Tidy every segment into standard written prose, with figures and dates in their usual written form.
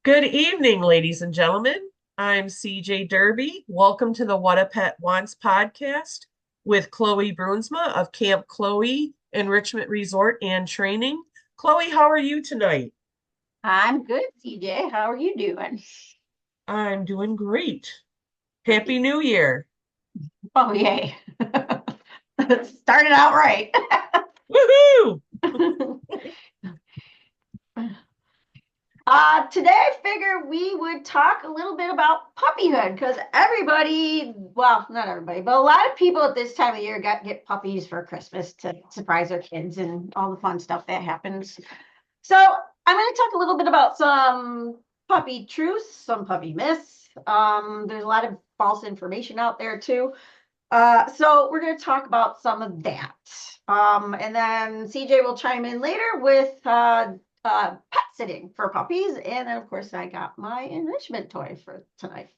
Good evening, ladies and gentlemen. I'm CJ Derby. Welcome to the What a Pet Wants podcast with Chloe Brunsma of Camp Chloe Enrichment Resort and Training. Chloe, how are you tonight? I'm good, CJ. How are you doing? I'm doing great. Happy Great. New Year. Oh, yay. Started out right. Woohoo! Today I figured we would talk a little bit about puppyhood because everybody, well, not everybody, but a lot of people at this time of year get puppies for Christmas to surprise their kids and all the fun stuff that happens. So I'm going to talk a little bit about some puppy truths, some puppy myths. There's a lot of false information out there too. So we're going to talk about some of that. And then CJ will chime in later with pet sitting for puppies. And then, of course, I got my enrichment toy for tonight.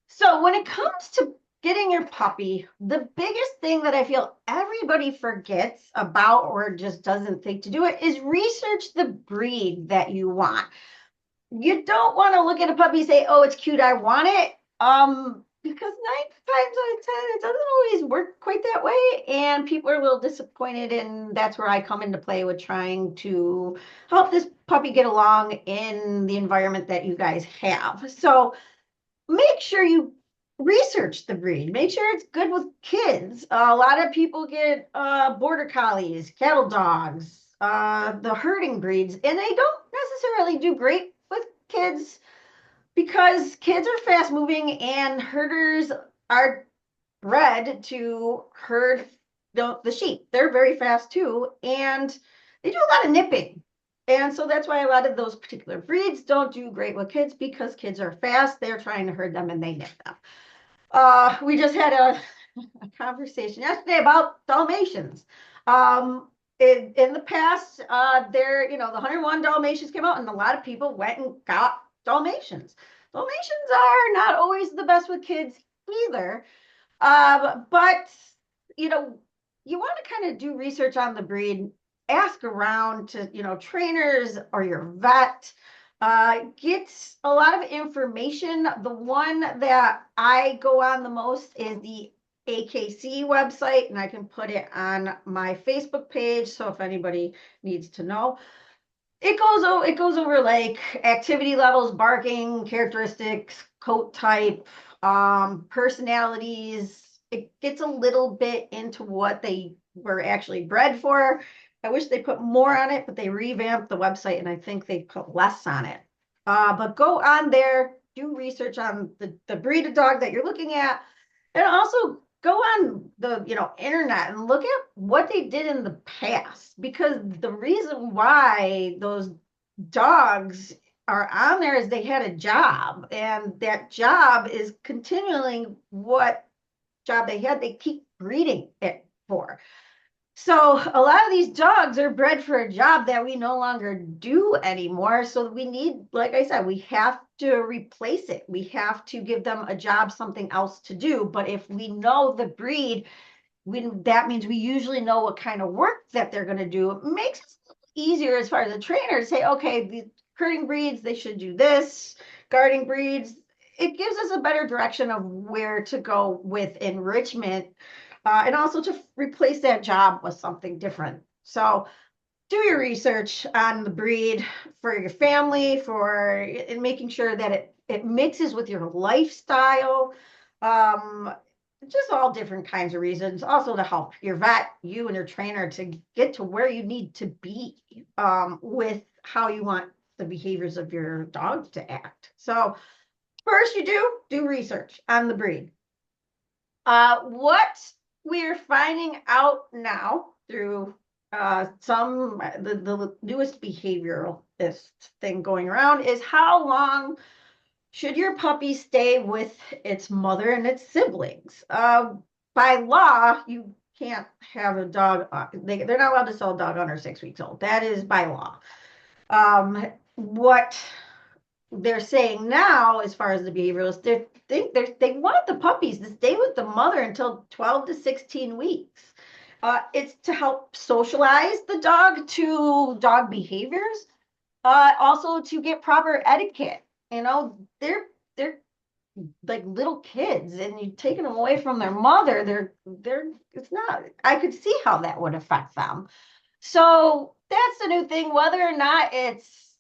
So when it comes to getting your puppy, the biggest thing that I feel everybody forgets about or just doesn't think to do it is research the breed that you want. You don't want to look at a puppy and say, oh, it's cute, I want it. Because 9 times out of 10, it doesn't always work quite that way. And people are a little disappointed. And that's where I come into play with trying to help this puppy get along in the environment that you guys have. So make sure you research the breed. Make sure it's good with kids. A lot of people get border collies, cattle dogs, the herding breeds, and they don't necessarily do great with kids because kids are fast moving and herders are bred to herd the sheep. They're very fast too, and they do a lot of nipping. And so that's why a lot of those particular breeds don't do great with kids because kids are fast. They're trying to herd them and they nip them. We just had a conversation yesterday about Dalmatians. In the past, the 101 Dalmatians came out, and a lot of people went and got Dalmatians. Dalmatians are not always the best with kids either. But you know, you want to kind of do research on the breed, ask around to, trainers or your vet, get a lot of information. The one that I go on the most is the AKC website, and I can put it on my Facebook page. So if anybody needs to know, it goes over like activity levels, barking, characteristics, coat type, personalities. It gets a little bit into what they were actually bred for. I wish they put more on it, but they revamped the website and I think they put less on it. But go on there, do research on the breed of dog that you're looking at, and also go on the internet and look at what they did in the past, because the reason why those dogs are on there is they had a job, and that job is continuing what job they had. They keep breeding it for. So a lot of these dogs are bred for a job that we no longer do anymore. So we need, like I said, we have to replace it. We have to give them a job, something else to do. But if we know the breed, that means we usually know what kind of work that they're going to do. It makes it easier as far as a trainer to say, okay, the herding breeds, they should do this, guarding breeds. It gives us a better direction of where to go with enrichment, and also to replace that job with something different. So do your research on the breed for your family, for and making sure that it mixes with your lifestyle. Um, just all different kinds of reasons. Also to help your vet, you and your trainer to get to where you need to be, with how you want the behaviors of your dog to act. So first you do research on the breed. What we're finding out now through the newest behavioralist thing going around is how long should your puppy stay with its mother and its siblings? By law, you can't have a dog. They're not allowed to sell a dog under 6 weeks old. That is by law. What they're saying now, as far as the behavioralists, they want the puppies to stay with the mother until 12 to 16 weeks. It's to help socialize the dog to dog behaviors, also to get proper etiquette. they're like little kids, and you're taking them away from their mother. They're it's not, I could see how that would affect them. So that's the new thing. Whether or not it's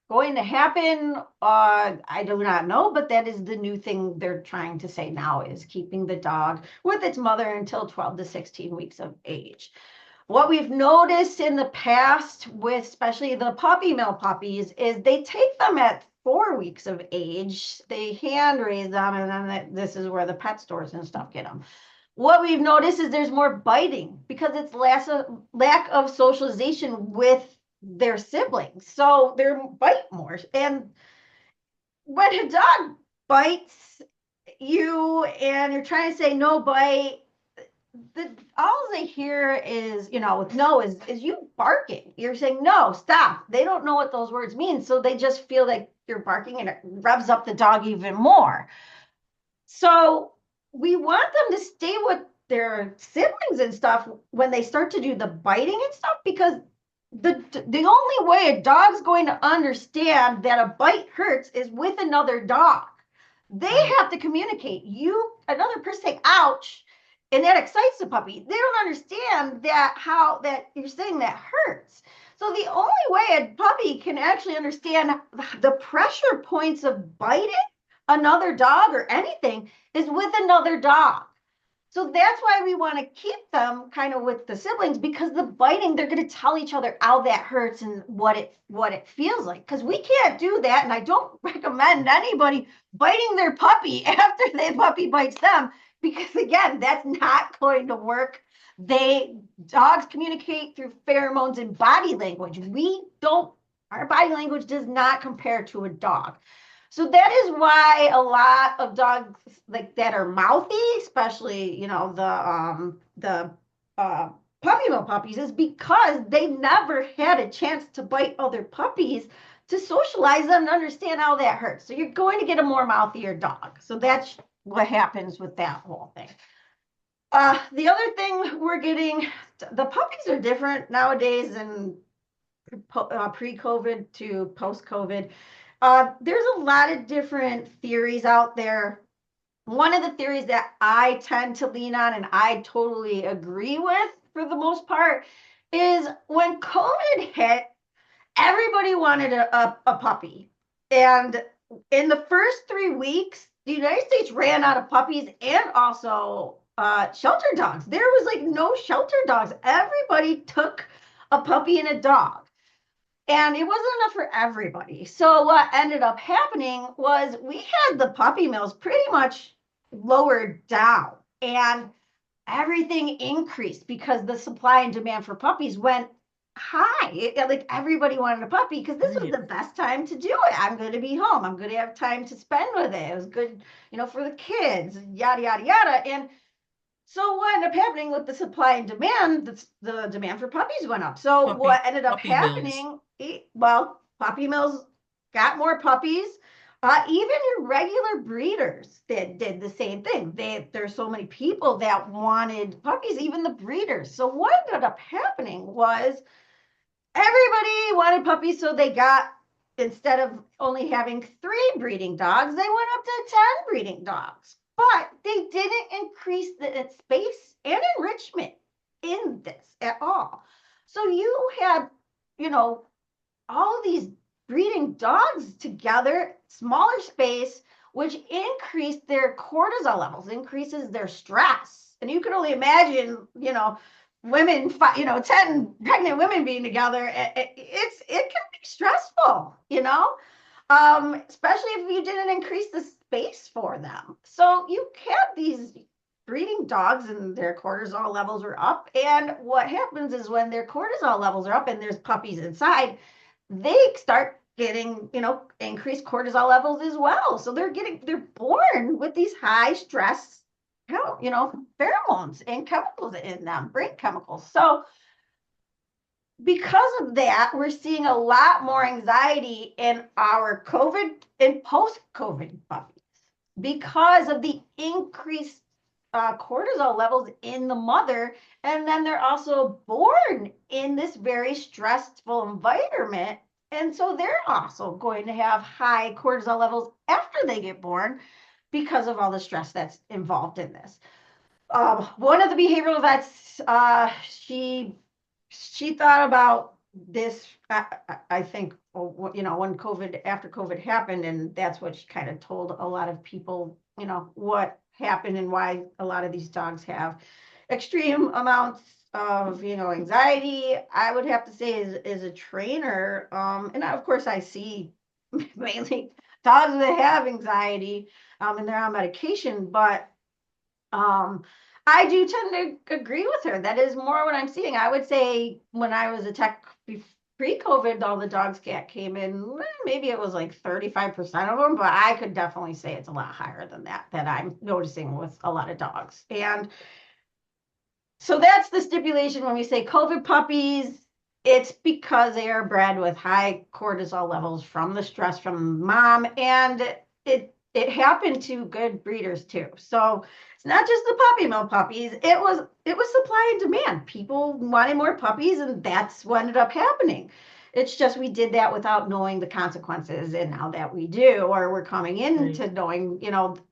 going to happen, I do not know, but that is the new thing they're trying to say now, is keeping the dog with its mother until 12 to 16 weeks of age. What we've noticed in the past with especially the puppy mill puppies is they take them at 4 weeks of age, they hand raise them, and then this is where the pet stores and stuff get them. What we've noticed is there's more biting because it's lack of socialization with their siblings. So they're bite more. And when a dog bites you and you're trying to say no bite, all they hear is, with no is you barking. You're saying no, stop. They don't know what those words mean. So they just feel like you're barking, and it revs up the dog even more. So we want them to stay with their siblings and stuff when they start to do the biting and stuff, because the only way a dog's going to understand that a bite hurts is with another dog. They have to communicate. Another person say ouch, and that excites the puppy. They don't understand that you're saying that hurts. So the only way a puppy can actually understand the pressure points of biting another dog or anything is with another dog. So that's why we want to keep them kind of with the siblings, because the biting, they're going to tell each other how that hurts and what it feels like. Because we can't do that, and I don't recommend anybody biting their puppy after the puppy bites them, because again, that's not going to work. Dogs communicate through pheromones and body language. Our body language does not compare to a dog. So that is why a lot of dogs like that are mouthy, especially, the puppy mill puppies, is because they never had a chance to bite other puppies to socialize them to understand how that hurts. So you're going to get a more mouthier dog. So that's what happens with that whole thing. The other thing we're getting, the puppies are different nowadays than pre-COVID to post-COVID. There's a lot of different theories out there. One of the theories that I tend to lean on, and I totally agree with for the most part, is when COVID hit, everybody wanted a puppy. And in the first 3 weeks, the United States ran out of puppies and also shelter dogs. There was like no shelter dogs. Everybody took a puppy and a dog. And it wasn't enough for everybody. So what ended up happening was we had the puppy mills pretty much lowered down, and everything increased because the supply and demand for puppies went high. Like everybody wanted a puppy because this was the best time to do it. I'm going to be home. I'm going to have time to spend with it. It was good, for the kids, yada, yada, yada. And so what ended up happening with the supply and demand, the demand for puppies went up. So what ended up happening, puppy mills got more puppies. Even your regular breeders that did the same thing. There's so many people that wanted puppies, even the breeders. So what ended up happening was everybody wanted puppies, so they got, instead of only having 3 breeding dogs, they went up to 10 breeding dogs. But they didn't increase the space and enrichment in this at all. So you had, all of these breeding dogs together, smaller space, which increased their cortisol levels, increases their stress. And you can only imagine, women, 10 pregnant women being together, it can be stressful, especially if you didn't increase the space for them. So you had these breeding dogs and their cortisol levels are up. And what happens is when their cortisol levels are up and there's puppies inside, they start getting, increased cortisol levels as well. So they're born with these high stress, pheromones and chemicals in them, brain chemicals. So because of that, we're seeing a lot more anxiety in our COVID and post-COVID puppies because of the increased cortisol levels in the mother. And then they're also born in this very stressful environment And so they're also going to have high cortisol levels after they get born because of all the stress that's involved in this. One of the behavioral vets, she thought about this. I think when after COVID happened, and that's what she kind of told a lot of people, what happened and why a lot of these dogs have extreme amounts of anxiety. I would have to say, as a trainer, and of course I see mainly dogs that have anxiety, and they're on medication, but I do tend to agree with her. That is more what I'm seeing. I would say when I was a tech pre-COVID, all the dogs came in, maybe it was like 35% of them, but I could definitely say it's a lot higher than that I'm noticing with a lot of dogs. And so that's the stipulation when we say COVID puppies. It's because they are bred with high cortisol levels from the stress from mom, and it happened to good breeders too. So it's not just the puppy mill puppies. It was supply and demand. People wanted more puppies, and that's what ended up happening. It's just we did that without knowing the consequences, and now that we do, or we're coming Right. into knowing,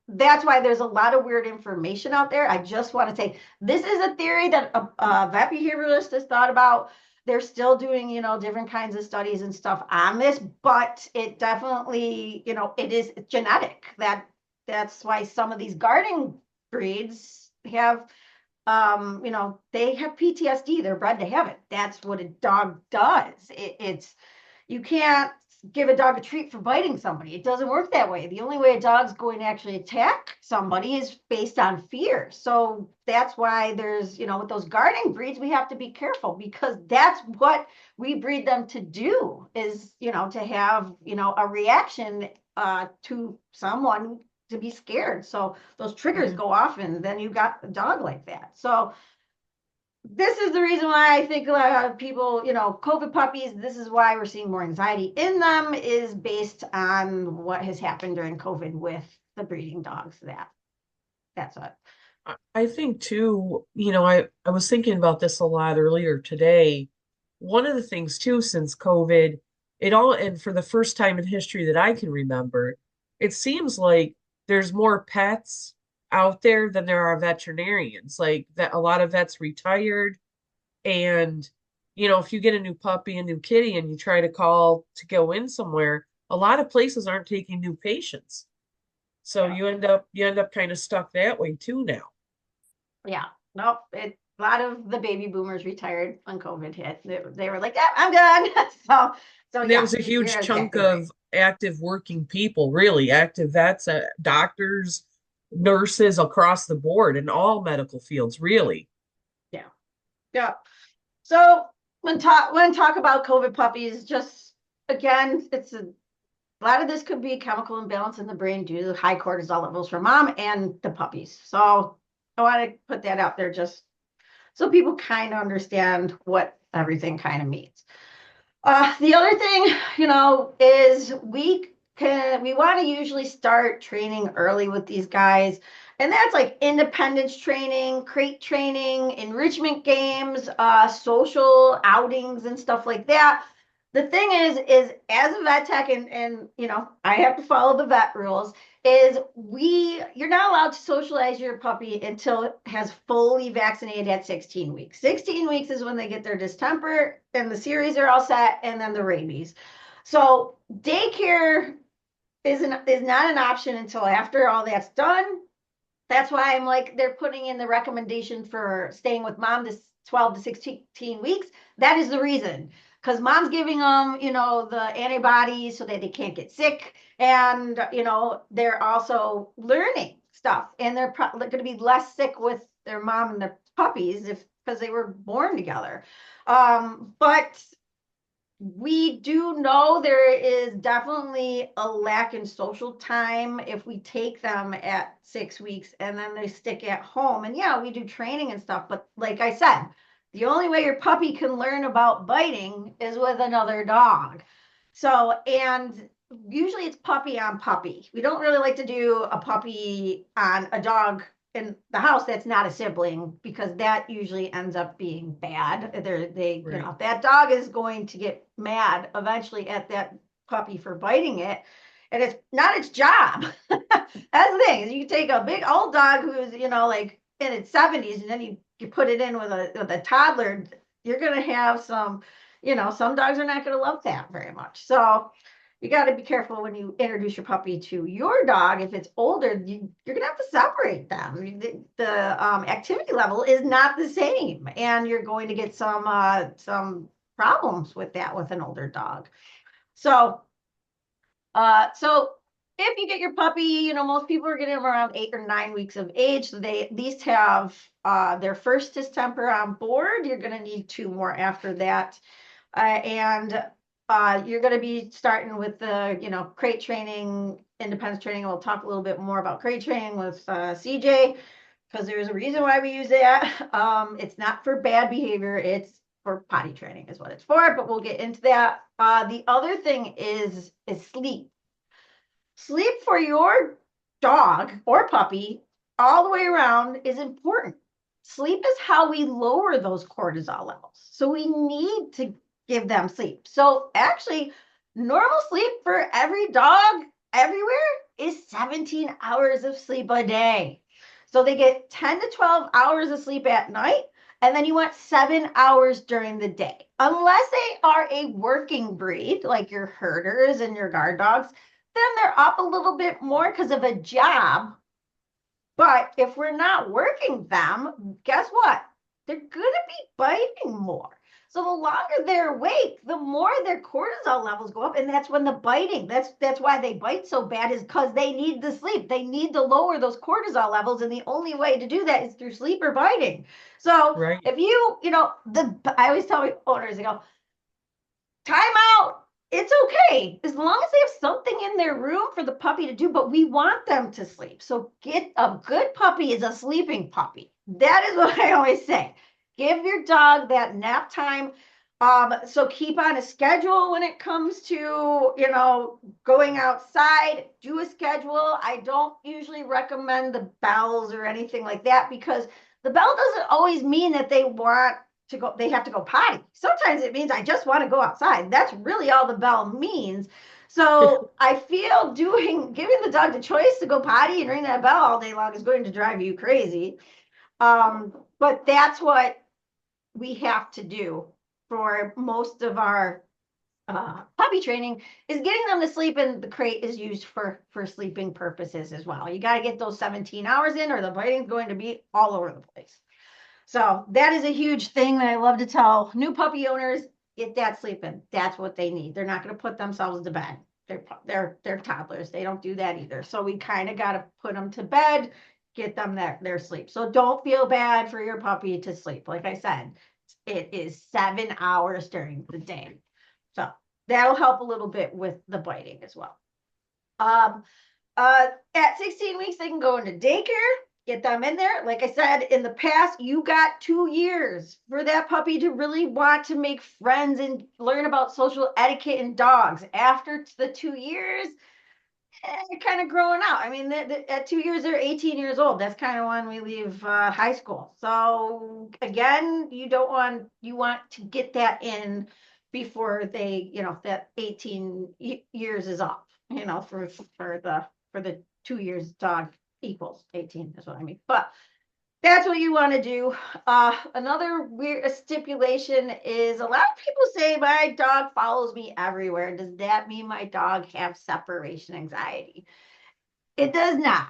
that's why there's a lot of weird information out there. I just want to say this is a theory that a vet behavioralist has thought about. They're still doing, different kinds of studies and stuff on this, but it definitely, it is genetic. That's why some of these guarding breeds have, they have PTSD. They're bred to have it. That's what a dog does. It's you can't give a dog a treat for biting somebody. It doesn't work that way. The only way a dog's going to actually attack somebody is based on fear. So that's why there's, with those guarding breeds, we have to be careful because that's what we breed them to do is, to have, a reaction to someone to be scared. So those triggers Yeah. go off and then you got a dog like that. So this is the reason why I think a lot of people, COVID puppies, this is why we're seeing more anxiety in them is based on what has happened during COVID with the breeding dogs. That's what. I think too, I was thinking about this a lot earlier today. One of the things too, since COVID, and for the first time in history that I can remember, it seems like there's more pets out there than there are veterinarians. Like that a lot of vets retired and if you get a new puppy, a new kitty, and you try to call to go in somewhere, a lot of places aren't taking new patients. So Yeah. you end up kind of stuck that way too now. Yeah. Nope. A lot of the baby boomers retired when COVID hit. They were like, yeah, I'm done. So And that yeah, was a huge you're chunk exactly right. of active working people, really, active vets, doctors, nurses across the board in all medical fields, really. Yeah. Yeah. So when talk about COVID puppies, just again, a lot of this could be chemical imbalance in the brain due to high cortisol levels for mom and the puppies. So I want to put that out there just so people kind of understand what everything kind of means. The other thing, is we want to usually start training early with these guys. And that's like independence training, crate training, enrichment games, social outings and stuff like that. The thing is as a vet tech and I have to follow the vet rules, is you're not allowed to socialize your puppy until it has fully vaccinated at 16 weeks. 16 weeks is when they get their distemper and the series are all set and then the rabies. So daycare is not an option until after all that's done. That's why I'm like they're putting in the recommendation for staying with mom to 12 to 16 weeks. That is the reason. Because mom's giving them, the antibodies so that they can't get sick. And, they're also learning stuff. And they're going to be less sick with their mom and their puppies because they were born together. But we do know there is definitely a lack in social time if we take them at 6 weeks and then they stick at home. And yeah, we do training and stuff, but like I said, the only way your puppy can learn about biting is with another dog. So, and usually it's puppy on puppy. We don't really like to do a puppy on a dog in the house that's not a sibling, because that usually ends up being bad. Right. That dog is going to get mad eventually at that puppy for biting it, and it's not its job. That's the thing, is you take a big old dog who's, like in its 70s, and then you put it in with a toddler, you're gonna have some dogs are not gonna love that very much. So you got to be careful when you introduce your puppy to your dog. If it's older, you're gonna have to separate them. The activity level is not the same, and you're going to get some problems with that with an older dog. So if you get your puppy, most people are getting them around 8 or 9 weeks of age. So they at least have their first distemper on board. You're going to need 2 more after that. And you're going to be starting with the, crate training, independence training. We'll talk a little bit more about crate training with CJ, because there's a reason why we use that. It's not for bad behavior. It's for potty training is what it's for, but we'll get into that. The other thing is sleep. Sleep for your dog or puppy all the way around is important. Sleep is how we lower those cortisol levels. So we need to give them sleep. So actually, normal sleep for every dog everywhere is 17 hours of sleep a day. So they get 10 to 12 hours of sleep at night, and then you want 7 hours during the day. Unless they are a working breed, like your herders and your guard dogs, then they're up a little bit more because of a job. But if we're not working them, guess what? They're going to be biting more. So the longer they're awake, the more their cortisol levels go up, and that's when the biting. That's why they bite so bad, is because they need the sleep. They need to lower those cortisol levels, and the only way to do that is through sleep or biting. So Right. if I always tell my owners, I go, time out. It's okay as long as they have something in their room for the puppy to do, but we want them to sleep. So get a good puppy is a sleeping puppy. That is what I always say. Give your dog that nap time. So keep on a schedule when it comes to, going outside. Do a schedule. I don't usually recommend the bells or anything like that, because the bell doesn't always mean that they have to go potty. Sometimes it means I just want to go outside. That's really all the bell means. So I feel giving the dog the choice to go potty and ring that bell all day long is going to drive you crazy. But that's what we have to do for most of our puppy training, is getting them to sleep, and the crate is used for sleeping purposes as well. You got to get those 17 hours in, or the biting's going to be all over the place. So that is a huge thing that I love to tell new puppy owners: get that sleeping. That's what they need. They're not going to put themselves to bed. They're toddlers. They don't do that either. So we kind of got to put them to bed, get them their sleep. So don't feel bad for your puppy to sleep. Like I said, it is 7 hours during the day. So that'll help a little bit with the biting as well. Um, at 16 weeks, they can go into daycare, get them in there. Like I said, in the past, you got 2 years for that puppy to really want to make friends and learn about social etiquette in dogs. After the 2 years, they're kind of growing out. I mean, at 2 years, they're 18 years old. That's kind of when we leave high school. So again, you want to get that in before that 18 years is up, for the 2 years dog equals 18 is what I mean. But that's what you want to do. Another weird stipulation is, a lot of people say my dog follows me everywhere. Does that mean my dog have separation anxiety? It does not.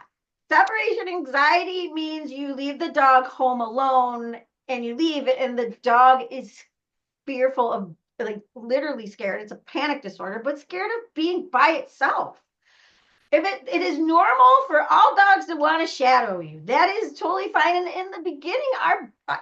Separation anxiety means you leave the dog home alone, and you leave it, and the dog is fearful of, like, literally scared. It's a panic disorder, but scared of being by itself. If it is normal for all dogs to want to shadow you, that is totally fine. And in the beginning,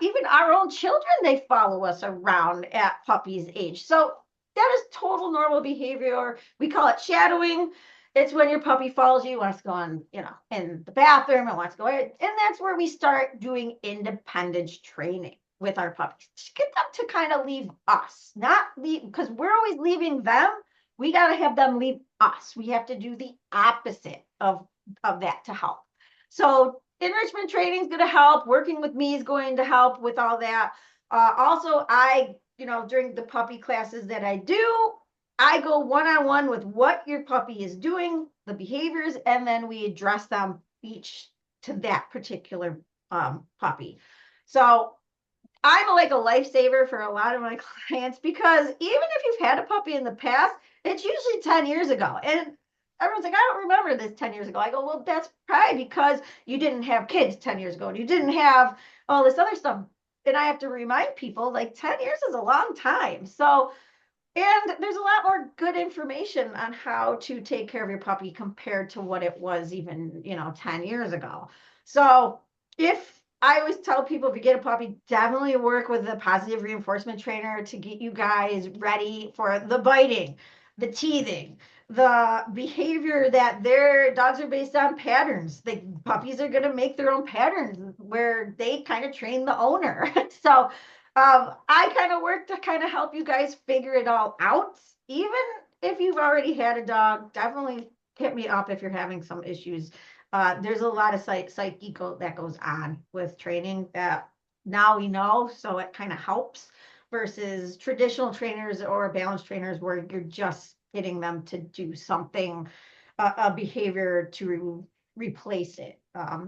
even our own children, they follow us around at puppy's age. So that is total normal behavior. We call it shadowing. It's when your puppy follows you, wants to go on, in the bathroom, and wants to go in. And that's where we start doing independence training with our puppies. Just get them to kind of leave us, not leave, because we're always leaving them. We got to have them leave us. We have to do the opposite of that to help. So enrichment training is going to help. Working with me is going to help with all that. Also, during the puppy classes that I do, I go one-on-one with what your puppy is doing, the behaviors, and then we address them each to that particular puppy. So I'm like a lifesaver for a lot of my clients because even if you've had a puppy in the past, it's usually 10 years ago. And everyone's like, I don't remember this 10 years ago. I go, well, that's probably because you didn't have kids 10 years ago and you didn't have all this other stuff. And I have to remind people like 10 years is a long time. So, and there's a lot more good information on how to take care of your puppy compared to what it was even, 10 years ago. So if I always tell people if you get a puppy, definitely work with a positive reinforcement trainer to get you guys ready for the biting, the teething, the behavior that their dogs are based on patterns. The puppies are going to make their own patterns where they kind of train the owner. So I kind of work to kind of help you guys figure it all out. Even if you've already had a dog, definitely hit me up if you're having some issues. There's a lot of psyche that goes on with training that now we know, so it kind of helps versus traditional trainers or balance trainers where you're just getting them to do something, a behavior to replace it.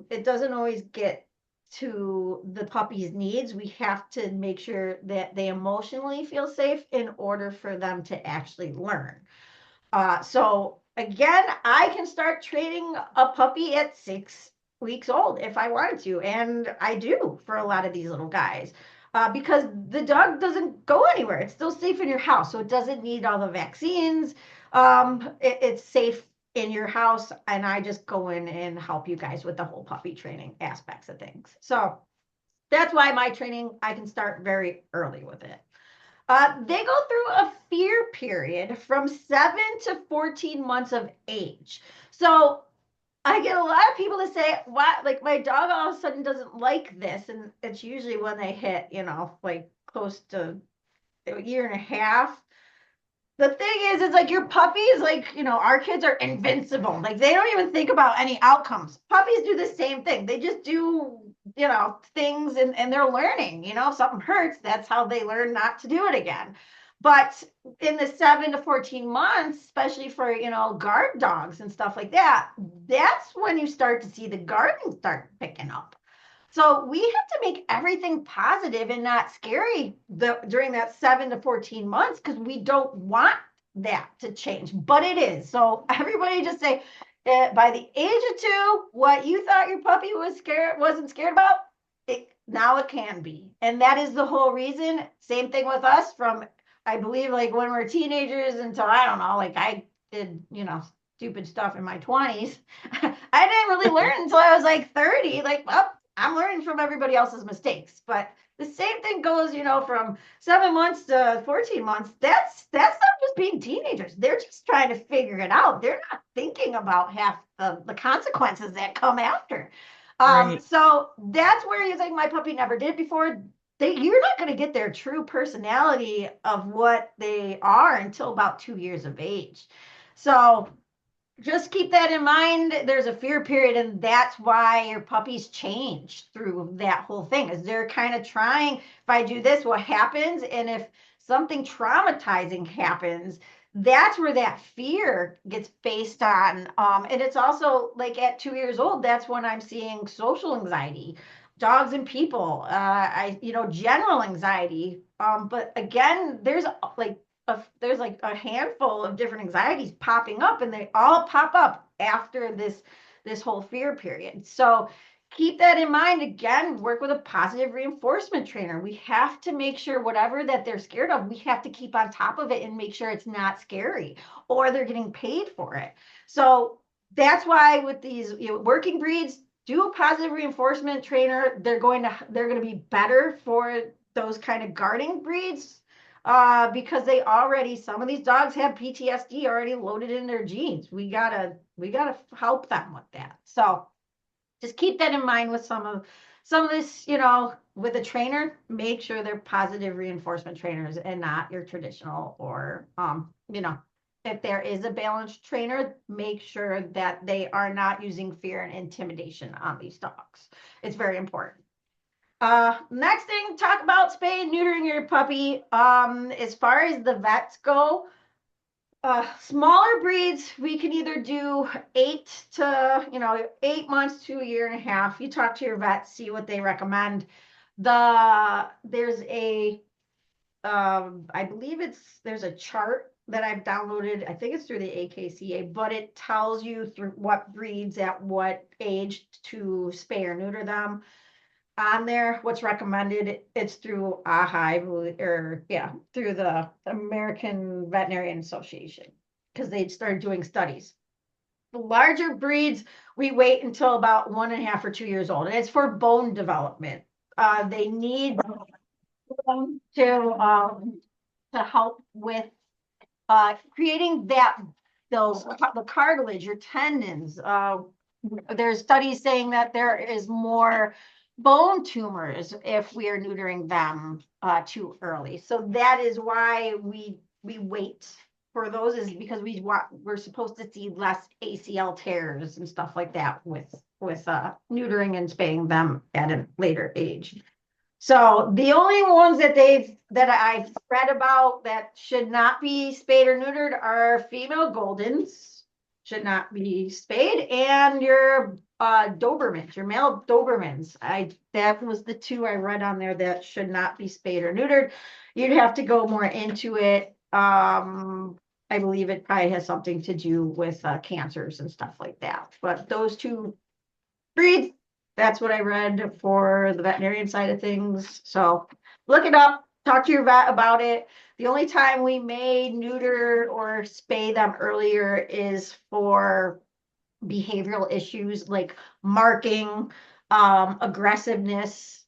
It doesn't always get to the puppy's needs. We have to make sure that they emotionally feel safe in order for them to actually learn. So again, I can start training a puppy at 6 weeks old if I wanted to, and I do for a lot of these little guys. Because the dog doesn't go anywhere. It's still safe in your house, so it doesn't need all the vaccines. It's safe in your house, and I just go in and help you guys with the whole puppy training aspects of things. So that's why my training, I can start very early with it. They go through a fear period from 7 to 14 months of age. So I get a lot of people to say, "What? Like my dog all of a sudden doesn't like this," and it's usually when they hit, like close to a year and a half. The thing is, it's like your puppies, like, our kids are invincible. Like they don't even think about any outcomes. Puppies do the same thing. They just do, things and they're learning. If something hurts, that's how they learn not to do it again. But in the 7 to 14 months, especially for, guard dogs and stuff like that, that's when you start to see the guarding start picking up. So we have to make everything positive and not scary during that 7 to 14 months because we don't want that to change, but it is. So everybody just say, by the age of 2, what you thought your puppy wasn't scared about, now it can be. And that is the whole reason. Same thing with us from, I believe, like when we're teenagers until, I don't know, like I did, stupid stuff in my 20s. I didn't really learn until I was like 30, like, well, I'm learning from everybody else's mistakes. But the same thing goes, from 7 months to 14 months. That's not just being teenagers. They're just trying to figure it out. They're not thinking about half the consequences that come after. Right. So that's where you think my puppy never did before. You're not going to get their true personality of what they are until about 2 years of age. So just keep that in mind. There's a fear period, and that's why your puppies change through that whole thing. Is they're kind of trying, if I do this, what happens? And if something traumatizing happens, that's where that fear gets based on. And it's also like at 2 years old, that's when I'm seeing social anxiety, dogs and people, general anxiety. But again, there's like a handful of different anxieties popping up, and they all pop up after this whole fear period. So keep that in mind. Again, work with a positive reinforcement trainer. We have to make sure whatever that they're scared of, we have to keep on top of it and make sure it's not scary or they're getting paid for it. So that's why with these working breeds, do a positive reinforcement trainer. They're going to be better for those kind of guarding breeds, because some of these dogs have PTSD already loaded in their genes. We gotta help them with that. So just keep that in mind with some of this, with a trainer. Make sure they're positive reinforcement trainers and not your traditional or if there is a balanced trainer, make sure that they are not using fear and intimidation on these dogs. It's very important. Next thing, talk about spay and neutering your puppy. As far as the vets go, smaller breeds, we can either do 8 months to a year and a half. You talk to your vet, see what they recommend. There's a, I believe there's a chart that I've downloaded. I think it's through the AKCA, but it tells you through what breeds at what age to spay or neuter them. On there, what's recommended, it's through AHI, or yeah, through the American Veterinarian Association, because they started doing studies. The larger breeds, we wait until about 1.5 or 2 years old, and it's for bone development. They need bone to help with creating the cartilage, your tendons. There's studies saying that there is more bone tumors if we are neutering them too early. So that is why we wait for those, is because we're supposed to see less ACL tears and stuff like that with neutering and spaying them at a later age. So the only ones that I've read about that should not be spayed or neutered are female Goldens, should not be spayed, and your Dobermans, your male Dobermans. That was the two I read on there that should not be spayed or neutered. You'd have to go more into it. I believe it probably has something to do with cancers and stuff like that. But those two breeds, that's what I read for the veterinarian side of things. So look it up, talk to your vet about it. The only time we may neuter or spay them earlier is for behavioral issues like marking, aggressiveness.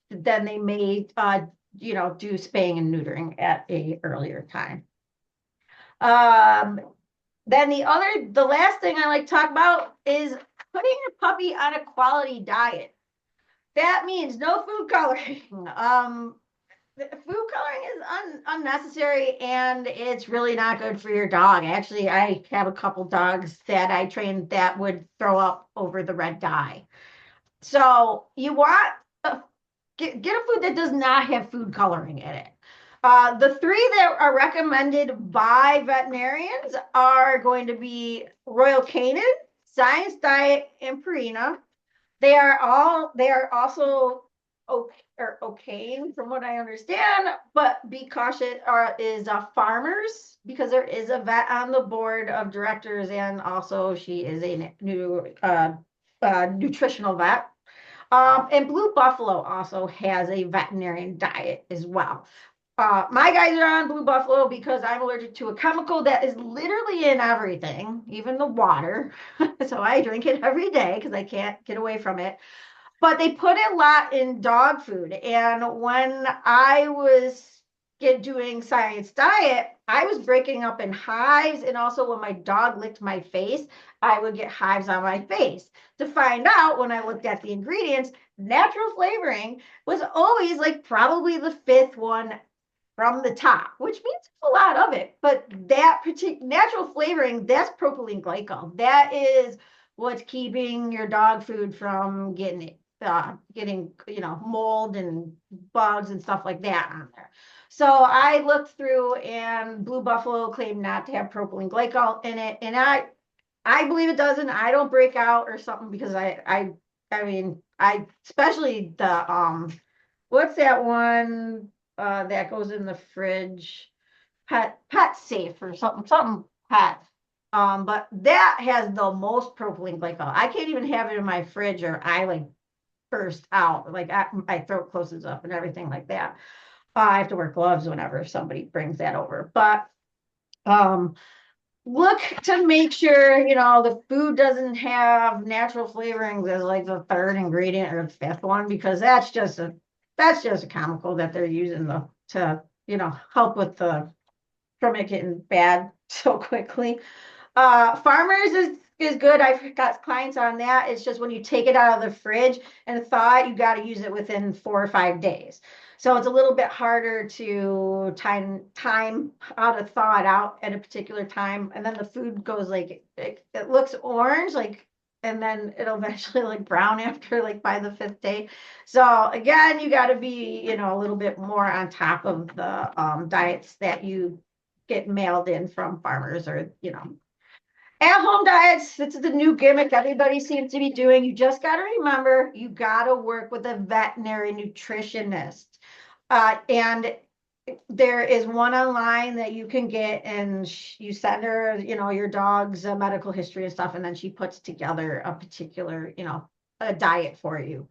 Then they may, do spaying and neutering at a earlier time. Then the last thing I like to talk about is putting your puppy on a quality diet. That means no food coloring. Food coloring is unnecessary, and it's really not good for your dog. Actually, I have a couple dogs that I trained that would throw up over the red dye. So you want get a food that does not have food coloring in it. The three that are recommended by veterinarians are going to be Royal Canin, Science Diet, and Purina. They are also okay from what I understand, but be cautious is Farmers, because there is a vet on the board of directors, and also she is a new nutritional vet. And Blue Buffalo also has a veterinarian diet as well. My guys are on Blue Buffalo because I'm allergic to a chemical that is literally in everything, even the water. So I drink it every day because I can't get away from it. But they put a lot in dog food. And when I was doing Science Diet, I was breaking up in hives. And also when my dog licked my face, I would get hives on my face. To find out, when I looked at the ingredients, natural flavoring was always like probably the fifth one from the top, which means a lot of it. But that particular natural flavoring, that's propylene glycol. That is what's keeping your dog food from getting mold and bugs and stuff like that on there. So I looked through, and Blue Buffalo claimed not to have propylene glycol in it, and I believe it doesn't. I don't break out or something because I mean, especially the what's that one that goes in the fridge, pet safe or something pet. But that has the most propylene glycol. I can't even have it in my fridge, or I like burst out, like my throat closes up and everything like that. I have to wear gloves whenever somebody brings that over. But look to make sure the food doesn't have natural flavorings as like the third ingredient or the fifth one, because that's just a chemical that they're using to help with from it getting bad so quickly. Farmers is good. I've got clients on that. It's just when you take it out of the fridge and thaw it, you got to use it within 4 or 5 days. So it's a little bit harder to time how to thaw it out at a particular time. And then the food goes like it looks orange, like, and then it'll eventually like brown after like by the fifth day. So again, you got to be, a little bit more on top of the diets that you get mailed in from farmers or, at-home diets. This is the new gimmick everybody seems to be doing. You just got to remember, you got to work with a veterinary nutritionist. And there is one online that you can get, and you send her, your dog's medical history and stuff, and then she puts together a particular, a diet for you.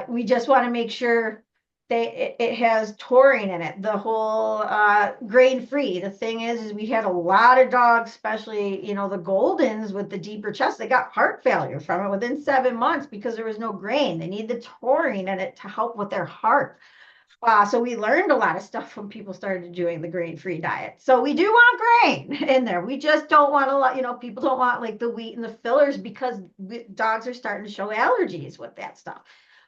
We just want to make sure it has taurine in it, the whole grain free. The thing is we had a lot of dogs, especially, the Goldens with the deeper chest, they got heart failure from it within 7 months because there was no grain. They need the taurine in it to help with their heart. So we learned a lot of stuff when people started doing the grain-free diet. So we do want grain in there. We just don't want a lot, people don't want like the wheat and the fillers because dogs are starting to show allergies with that stuff.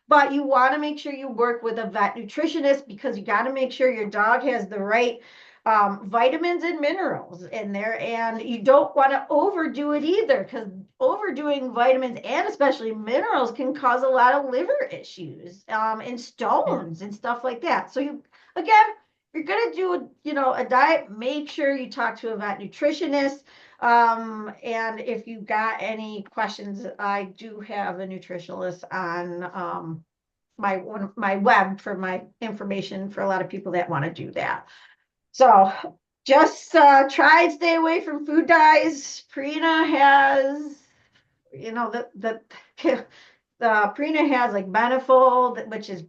But you want to make sure you work with a vet nutritionist because you got to make sure your dog has the right vitamins and minerals in there. And you don't want to overdo it either, because overdoing vitamins and especially minerals can cause a lot of liver issues and Yeah. stones and stuff like that. So again, if you're going to do a diet, make sure you talk to a vet nutritionist. And if you got any questions, I do have a nutritionist on my web for my information for a lot of people that want to do that. So just try and stay away from food dyes. Purina has, the Purina has like Benefold, which is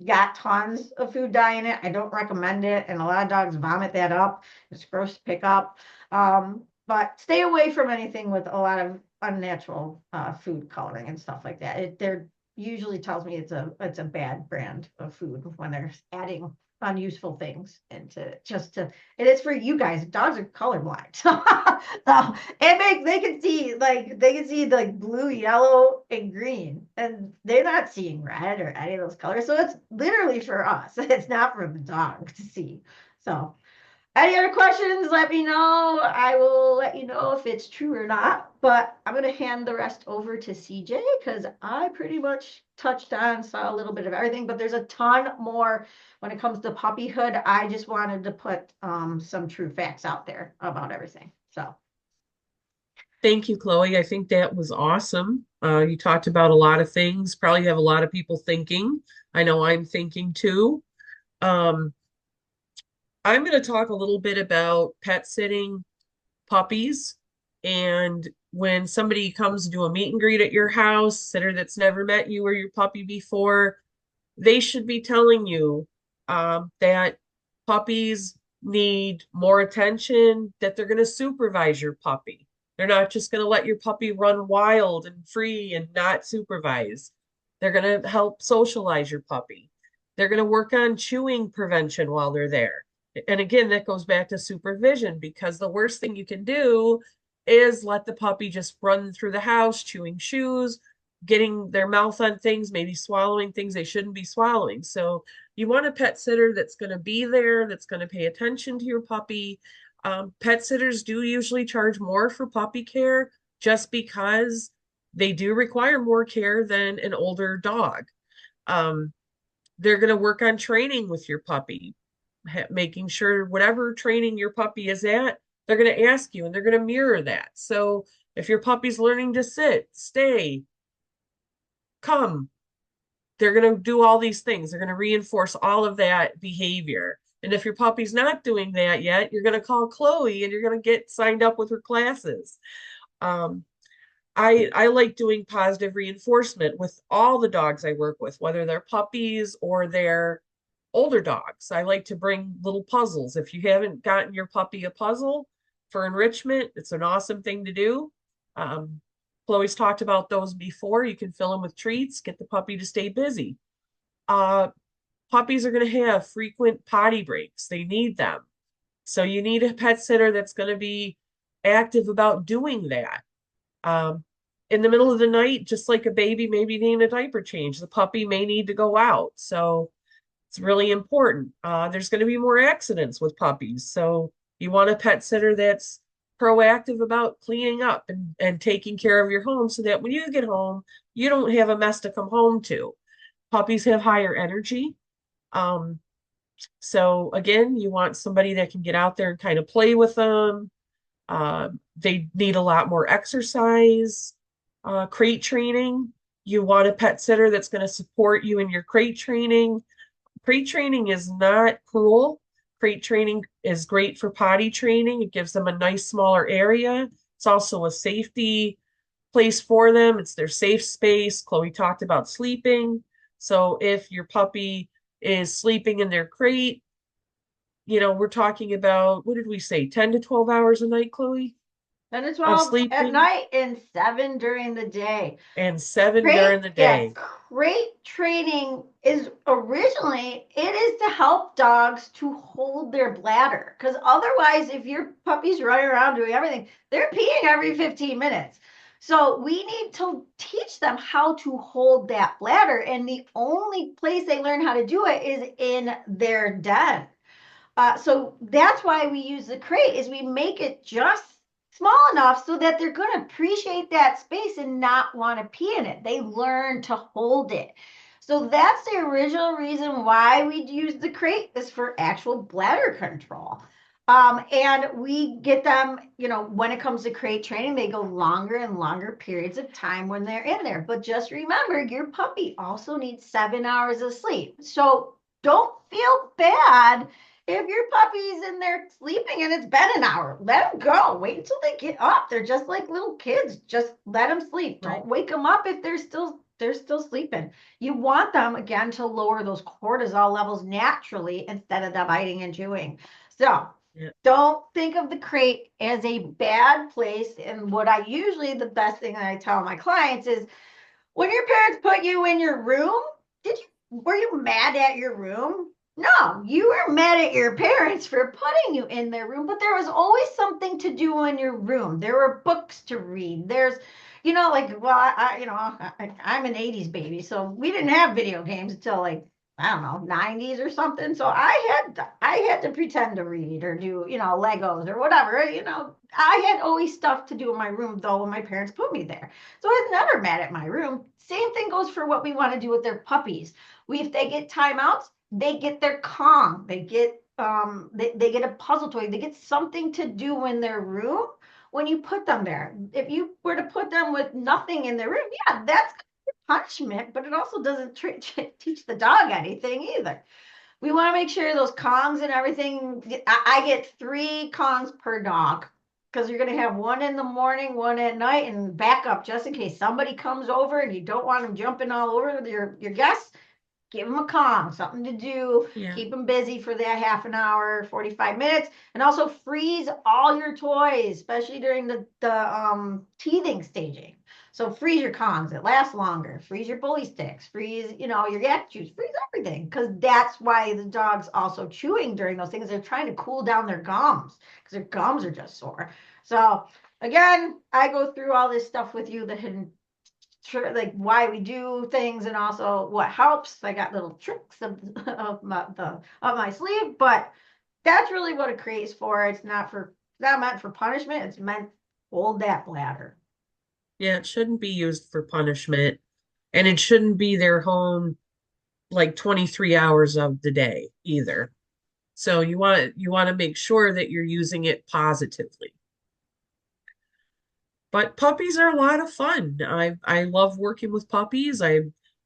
got tons of food dye in it. I don't recommend it, and a lot of dogs vomit that up. It's gross to pick up. But stay away from anything with a lot of unnatural food coloring and stuff like that. They're usually tells me it's a bad brand of food when they're adding unuseful things into it is for you guys. Dogs are colorblind. So they can see like blue, yellow, and green, and they're not seeing red or any of those colors. So it's literally for us. It's not for the dog to see. So any other questions, let me know. I will let you know if it's true or not. But I'm going to hand the rest over to CJ because I pretty much touched on, saw a little bit of everything. But there's a ton more when it comes to puppyhood. I just wanted to put some true facts out there about everything. So Thank you, Chloe. I think that was awesome. You talked about a lot of things, probably have a lot of people thinking. I know I'm thinking too. Um, I'm going to talk a little bit about pet sitting puppies. And when somebody comes to do a meet and greet at your house, sitter that's never met you or your puppy before, they should be telling you that puppies need more attention, that they're going to supervise your puppy. They're not just going to let your puppy run wild and free and not supervise. They're going to help socialize your puppy. They're going to work on chewing prevention while they're there. And again, that goes back to supervision because the worst thing you can do is let the puppy just run through the house, chewing shoes, getting their mouth on things, maybe swallowing things they shouldn't be swallowing. So you want a pet sitter that's going to be there, that's going to pay attention to your puppy. Pet sitters do usually charge more for puppy care just because they do require more care than an older dog. Um, they're going to work on training with your puppy, making sure whatever training your puppy is at, they're going to ask you and they're going to mirror that. So if your puppy's learning to sit, stay, come, they're going to do all these things. They're going to reinforce all of that behavior. And if your puppy's not doing that yet, you're going to call Chloe and you're going to get signed up with her classes. Um, I like doing positive reinforcement with all the dogs I work with, whether they're puppies or they're older dogs. I like to bring little puzzles. If you haven't gotten your puppy a puzzle for enrichment, it's an awesome thing to do. Um, Chloe's talked about those before. You can fill them with treats, get the puppy to stay busy. Uh, Puppies are going to have frequent potty breaks. They need them. So you need a pet sitter that's going to be active about doing that. Um, in the middle of the night, just like a baby maybe needing a diaper change, the puppy may need to go out. So It's really important. There's going to be more accidents with puppies. So you want a pet sitter that's proactive about cleaning up and taking care of your home so that when you get home, you don't have a mess to come home to. Puppies have higher energy. Um, so again, you want somebody that can get out there and kind of play with them. They need a lot more exercise, crate training. You want a pet sitter that's going to support you in your crate training. Crate training is not cruel. Crate training is great for potty training. It gives them a nice smaller area. It's also a safety place for them. It's their safe space. Chloe talked about sleeping. So if your puppy is sleeping in their crate, we're talking about, what did we say, 10 to 12 hours a night, Chloe, 10 to of 12 at sleeping night and 7 during the day. and 7 Crate, during the yeah, day. crate training is originally, it is to help dogs to hold their bladder. Because otherwise, if your puppy's running around doing everything, they're peeing every 15 minutes. So we need to teach them how to hold that bladder. And the only place they learn how to do it is in their den. So that's why we use the crate is we make it just small enough so that they're going to appreciate that space and not want to pee in it. They learn to hold it. So that's the original reason why we use the crate is for actual bladder control. And we get them, when it comes to crate training, they go longer and longer periods of time when they're in there. But just remember, your puppy also needs 7 hours of sleep. So don't feel bad if your puppy's in there sleeping and it's been an hour. Let them go. Wait until they get up. They're just like little kids. Just let them sleep. Right. Don't wake them up if they're still sleeping. You want them again to lower those cortisol levels naturally instead of them biting and chewing. So Yeah. don't think of the crate as a bad place. And what I usually, the best thing that I tell my clients is when your parents put you in your room, were you mad at your room? No, you were mad at your parents for putting you in their room, but there was always something to do in your room. There were books to read. I'm an 80s baby, so we didn't have video games until like, I don't know, 90s or something. So I had to pretend to read or do, Legos or whatever. I had always stuff to do in my room though when my parents put me there. So I was never mad at my room. Same thing goes for what we want to do with their puppies. If they get timeouts, they get their Kong. They get a puzzle toy. They get something to do in their room when you put them there. If you were to put them with nothing in their room, yeah, that's punishment, but it also doesn't teach the dog anything either. We want to make sure those Kongs and everything. I get 3 Kongs per dog because you're going to have one in the morning, one at night, and backup just in case somebody comes over and you don't want them jumping all over your guests. Give them a Kong, something to do, Yeah. keep them busy for that half an hour, 45 minutes, and also freeze all your toys, especially during the teething staging. So freeze your Kongs, it lasts longer. Freeze your bully sticks, freeze, your yak juice, freeze everything. Because that's why the dog's also chewing during those things. They're trying to cool down their gums because their gums are just sore. So again, I go through all this stuff with you that like why we do things and also what helps. I got little tricks of my sleeve, but that's really what it creates for. It's not meant for punishment. It's meant to hold that bladder. Yeah, it shouldn't be used for punishment, and it shouldn't be their home like 23 hours of the day either. So you want to make sure that you're using it positively. But puppies are a lot of fun. I love working with puppies. I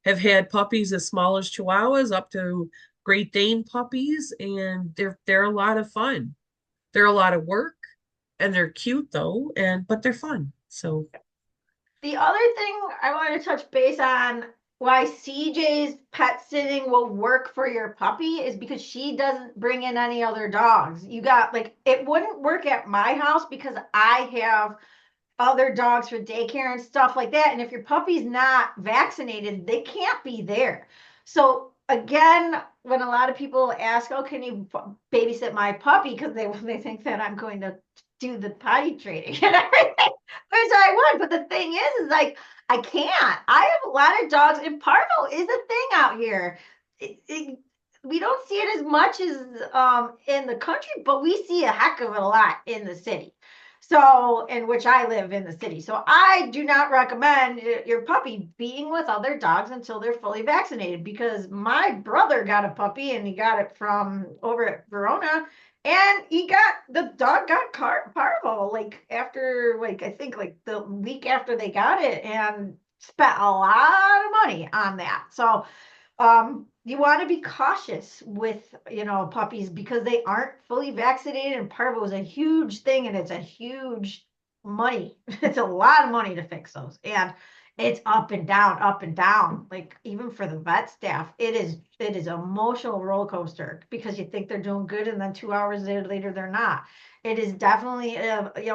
have had puppies as small as Chihuahuas up to Great Dane puppies, and they're a lot of fun. They're a lot of work, and they're cute though, but they're fun. So The other thing I want to touch base on why CJ's pet sitting will work for your puppy is because she doesn't bring in any other dogs. You got like it wouldn't work at my house because I have other dogs for daycare and stuff like that. And if your puppy's not vaccinated, they can't be there. So again, when a lot of people ask, "Oh, can you babysit my puppy?" because they think that I'm going to do the potty training and everything, which I would. But the thing is like I can't. I have a lot of dogs, and Parvo is a thing out here. we don't see it as much as in the country, but we see a heck of it a lot in the city. So, in which I live in the city. So, I do not recommend your puppy being with other dogs until they're fully vaccinated because my brother got a puppy and he got it from over at Verona and the dog got parvo like after like I think like the week after they got it and spent a lot of money on that. So you want to be cautious with puppies because they aren't fully vaccinated and parvo is a huge thing and it's a huge money. It's a lot of money to fix those and it's up and down. Like even for the vet staff, it is an emotional roller coaster because you think they're doing good and then 2 hours later they're not. It is definitely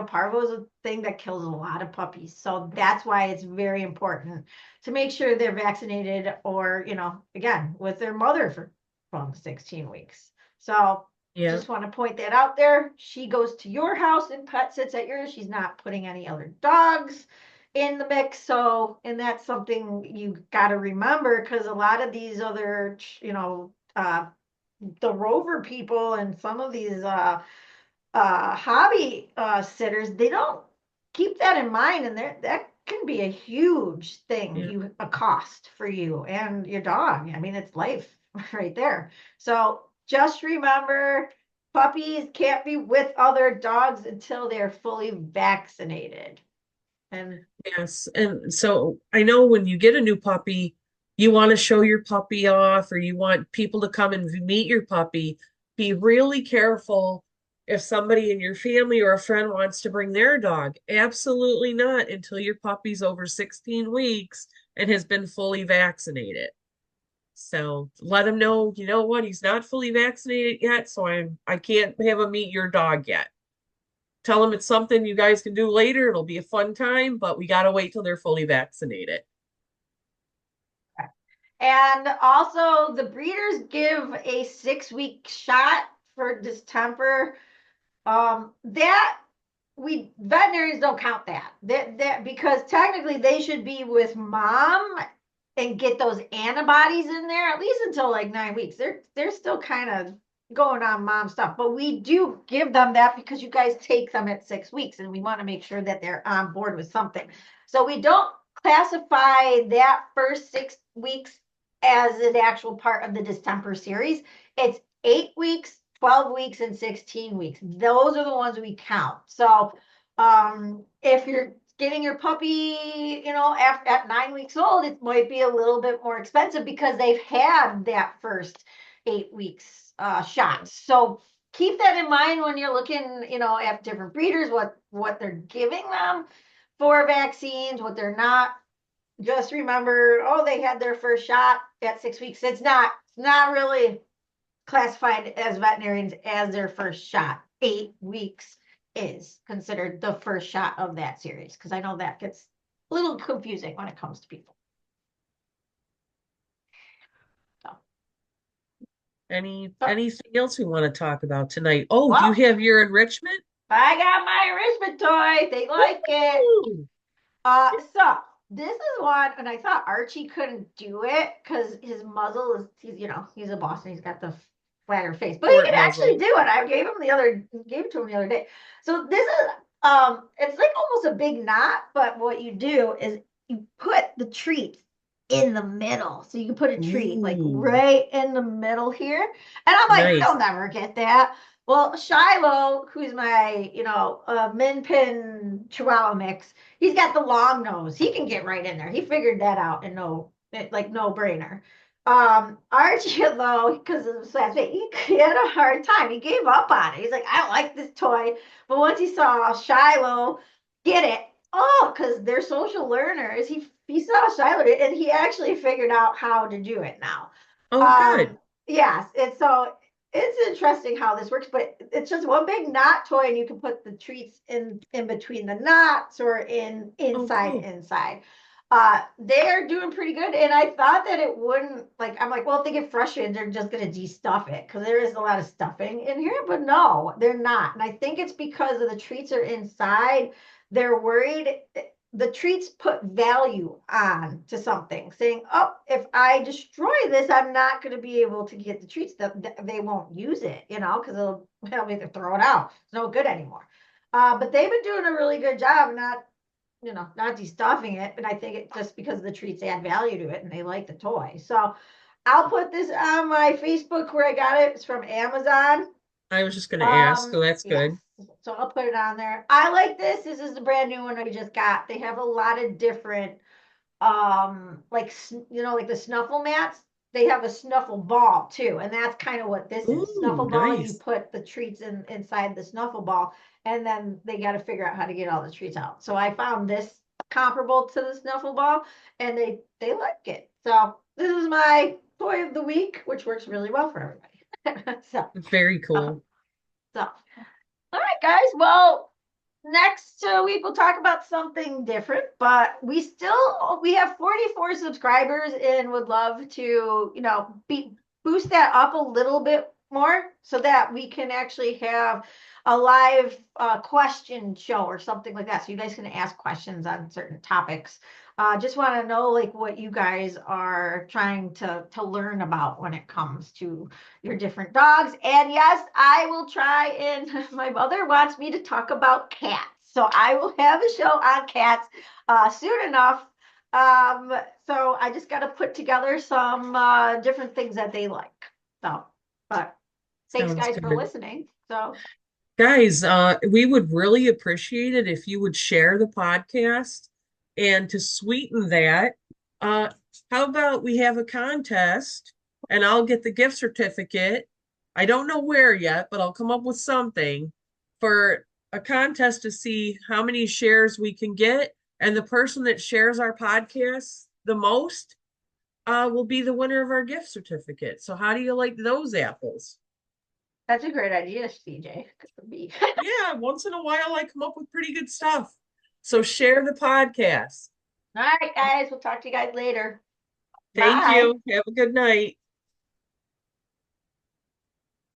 parvo is a thing that kills a lot of puppies. So that's why it's very important to make sure they're vaccinated or, again, with their mother for from 16 weeks. So Yeah. just want to point that out there. She goes to your house and pet sits at yours. She's not putting any other dogs in the mix. So, and that's something you got to remember because a lot of these other, the rover people and some of these hobby sitters, they don't keep that in mind, and that can be a huge thing, Yeah. a cost for you and your dog. I mean, it's life right there. So just remember, puppies can't be with other dogs until they're fully vaccinated. And Yes. And so I know when you get a new puppy, you want to show your puppy off or you want people to come and meet your puppy. Be really careful if somebody in your family or a friend wants to bring their dog. Absolutely not until your puppy's over 16 weeks and has been fully vaccinated. So let them know, you know what, he's not fully vaccinated yet, so I can't have him meet your dog yet. Tell them it's something you guys can do later. It'll be a fun time, but we got to wait till they're fully vaccinated. also the breeders give a 6-week shot for distemper. That we veterinarians don't count that because technically they should be with mom and get those antibodies in there at least until like 9 weeks. They're still kind of going on mom stuff, but we do give them that because you guys take them at 6 weeks and we want to make sure that they're on board with something. So we don't classify that first 6 weeks as an actual part of the distemper series. It's 8 weeks, 12 weeks, and 16 weeks. Those are the ones we count. So if you're getting your puppy, at 9 weeks old, it might be a little bit more expensive because they've had that first 8 weeks shot. So keep that in mind when you're looking, at different breeders, what they're giving them for vaccines, what they're not. Just remember, oh, they had their first shot at 6 weeks. It's not really classified as veterinarians as their first shot. 8 weeks is considered the first shot of that series because I know that gets a little confusing when it comes to people. So, Anything else we want to talk about tonight? Oh, do you well, have your enrichment? I got my enrichment toy. They like it. Woo! So this is one, and I thought Archie couldn't do it because his muzzle is, he's a boss and he's got the flatter face, but he Short can actually muzzle. do it. I gave it to him the other day. So this is, it's like almost a big knot, but what you do is you put the treat in the middle. So you can put a treat like Ooh, right in the middle here. And I'm like, nice. they'll never get that. Well, Shiloh, who's my, Min Pin Chihuahua mix, he's got the long nose. He can get right in there. He figured that out and no brainer. Archie, though, because of his last weight, he had a hard time. He gave up on it. He's like, I don't like this toy. But once he saw Shiloh get it, oh, because they're social learners, he saw Shiloh and he actually figured out how to do it now. Oh, good. Um, yes, it's so it's interesting how this works, but it's just one big knot toy, and you can put the treats in between the knots or in Oh, inside cool. inside. They're doing pretty good, and I thought that it wouldn't like. I'm like, well, if they get frustrated, they're just gonna de-stuff it because there is a lot of stuffing in here, but no, they're not, and I think it's because of the treats are inside. They're worried the treats put value on to something, saying, oh, if I destroy this, I'm not going to be able to get the treats. That they won't use it, because they'll either throw it out. It's no good anymore. But they've been doing a really good job not destuffing it. And I think it's just because the treats add value to it and they like the toy. So I'll put this on my Facebook where I got it. It's from Amazon. I was just going to ask, so that's Yes. good. So I'll put it on there. I like this. This is the brand new one I just got. They have a lot of different, like the snuffle mats. They have a snuffle ball too, and that's kind of what this is. Ooh, Snuffle ball, you nice. put the treats inside the snuffle ball, and then they got to figure out how to get all the treats out. So I found this comparable to the snuffle ball, and they like it. So this is my toy of the week, which works really well for everybody. so, Very um, cool. so all right, guys. Well, next week we'll talk about something different, but we have 44 subscribers and would love to, boost that up a little bit more so that we can actually have a live question show or something like that. So you guys can ask questions on certain topics. Just want to know like what you guys are trying to learn about when it comes to your different dogs. And yes, I will try, and my mother wants me to talk about cats. So I will have a show on cats soon enough. So I just got to put together some different things that they like. So, but thanks Sounds guys for good. listening. So Guys, we would really appreciate it if you would share the podcast. And to sweeten that, uh, how about we have a contest and I'll get the gift certificate. I don't know where yet, but I'll come up with something for a contest to see how many shares we can get. And the person that shares our podcast the most will be the winner of our gift certificate. So, how do you like those apples? that's a great idea, CJ. Yeah, once in a while I come up with pretty good stuff. So share the podcast. All right, guys. We'll talk to you guys later. Thank Bye. you. Have a good night.